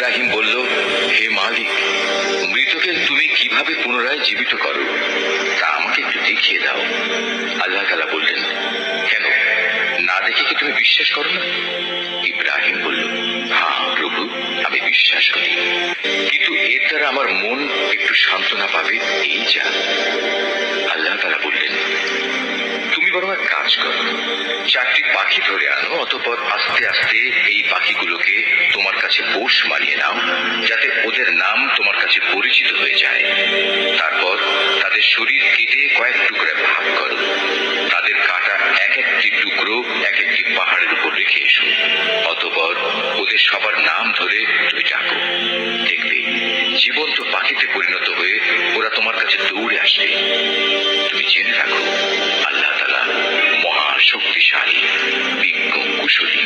ইব্রাহিম বলল, হে মালিক, মৃতকে তুমি কিভাবে পুনরায় জীবিত করো তা আমাকে একটু দেখিয়ে দাও। আল্লাহ তাআলা বললেন, কেন, না দেখে কি তুমি বিশ্বাস করো না? ইব্রাহিম বলল, হ্যাঁ প্রভু, আমি বিশ্বাস করি, কিন্তু এর দ্বারা আমার মন একটু সান্ত্বনা পাবে, এই যা। আল্লাহ তাআলা বললেন, তুমি বরং এক কাজ করো, 4টি পাখি ধরে আনো, অতঃপর আস্তে আস্তে এই পাখিগুলোকে তোমার কাছে পোষ মানিয়ে নাও, যাতে ওদের নাম তোমার কাছে পরিচিত হয়ে যায়। তারপর তাদের শরীর কেটে কয়েক টুকরা ভাগ করো, তাদের কাটা এক একটি টুকরো এক একটি পাহাড়ের উপর রেখে এসো। অতঃপর ওদের সবার নাম ধরে তুমি ডাকো, দেখবে জীবন্ত পাখিতে পরিণত হয়ে ওরা তোমার কাছে দৌড়ে আসবে। তুমি জেনে রাখো, আল্লাহ তাআলা মহা শক্তিশালী, বিজ্ঞ, কুশলী।